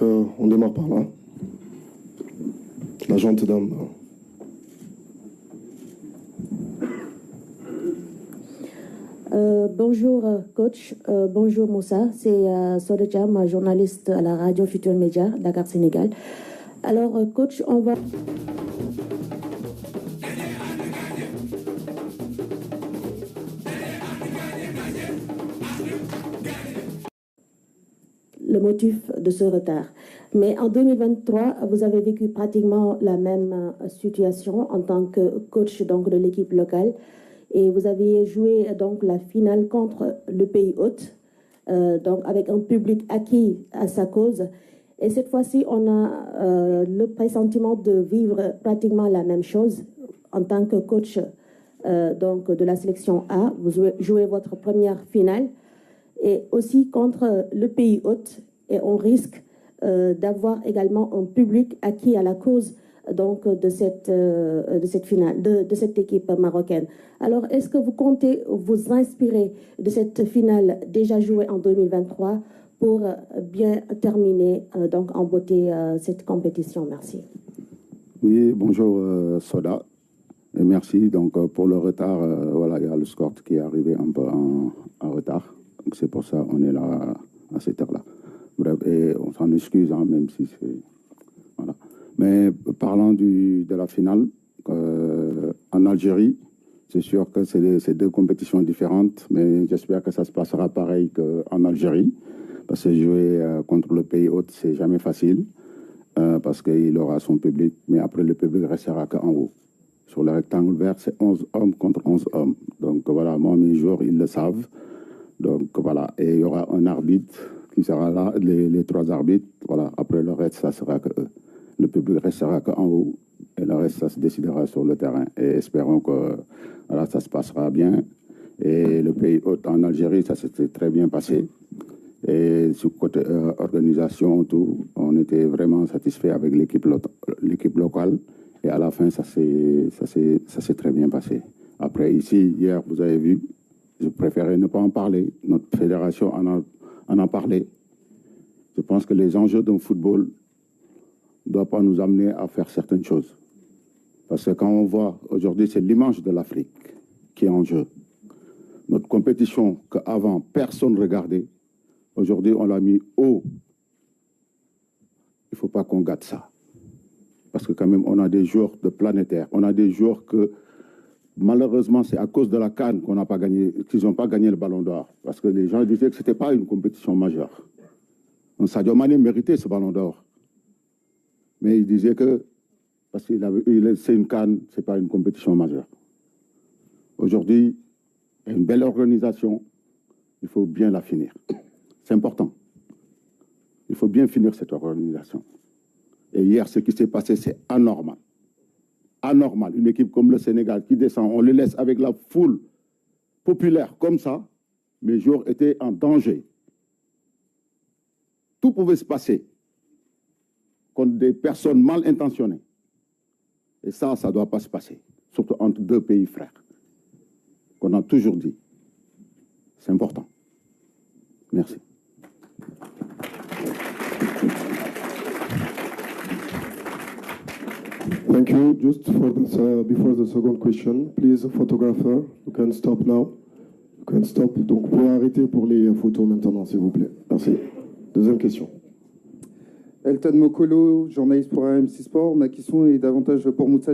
on démarre par là. La gente dame. Bonjour coach, bonjour Moussa, c'est Soda Jam, journaliste à la radio Futur Média, Dakar, Sénégal. Alors coach, on va... le motif de ce retard. Mais en 2023, vous avez vécu pratiquement la même situation en tant que coach donc, de l'équipe locale. Et vous aviez joué donc la finale contre le pays hôte, donc avec un public acquis à sa cause. Et cette fois-ci, on a le pressentiment de vivre pratiquement la même chose en tant que coach donc de la sélection A. Vous jouez votre première finale et aussi contre le pays hôte. Et on risque d'avoir également un public acquis à la cause donc de cette finale, de cette équipe marocaine. Alors, est-ce que vous comptez vous inspirer de cette finale déjà jouée en 2023 pour bien terminer donc en beauté cette compétition? Merci. Oui, bonjour Soda, et merci donc pour le retard. Voilà, il y a le score qui est arrivé un peu en retard, donc c'est pour ça qu'on est là à cette heure-là. Bref, et on s'en excuse, hein, même si c'est voilà. Mais parlant de la finale, en Algérie, c'est sûr que c'est deux compétitions différentes, mais j'espère que ça se passera pareil qu'en Algérie, parce que jouer contre le pays hôte, c'est jamais facile, parce qu'il aura son public, mais après le public restera qu'en haut. Sur le rectangle vert, c'est 11 hommes contre 11 hommes. Donc voilà, moi, mes joueurs, ils le savent. Donc voilà, et il y aura un arbitre qui sera là, les trois arbitres. Voilà, après le reste, ça sera que eux. Le public restera qu'en haut et le reste, ça se décidera sur le terrain. Et espérons que voilà, ça se passera bien. Et le pays hôte en Algérie, ça s'était très bien passé. Et sur côté organisation, tout, on était vraiment satisfait avec l'équipe locale. Et à la fin, ça s'est très bien passé. Après, ici, hier, vous avez vu, je préférais ne pas en parler. Notre fédération en a parlé. Je pense que les enjeux d'un football ne doivent pas nous amener à faire certaines choses. Parce que quand on voit, aujourd'hui, c'est l'image de l'Afrique qui est en jeu. Notre compétition qu'avant, personne ne regardait, aujourd'hui, on l'a mis haut. Il ne faut pas qu'on gâte ça. Parce que quand même, on a des joueurs de planétaires. On a des joueurs que, malheureusement, c'est à cause de la CAN qu'on n'a pas gagné, qu'ils n'ont pas gagné le Ballon d'Or. Parce que les gens disaient que ce n'était pas une compétition majeure. Donc Sadio Mané méritait ce Ballon d'Or. Mais il disait que, parce qu'il c'est une CAN, ce n'est pas une compétition majeure. Aujourd'hui, il y a une belle organisation. Il faut bien la finir. C'est important. Il faut bien finir cette organisation. Et hier, ce qui s'est passé, c'est anormal. Anormal. Une équipe comme le Sénégal qui descend, on le laisse avec la foule populaire comme ça. Mes joueurs étaient en danger. Tout pouvait se passer contre des personnes mal intentionnées. Et ça ne doit pas se passer. Surtout entre deux pays frères. Qu'on a toujours dit. C'est important. Merci. Thank you. Just for this, before the second question, please, photographer, you can stop now. You can stop. Donc, vous pouvez arrêter pour les photos maintenant, s'il vous plaît. Merci. Deuxième question. Elton Mokolo, journaliste pour RMC Sport. Ma question est davantage pour Moussa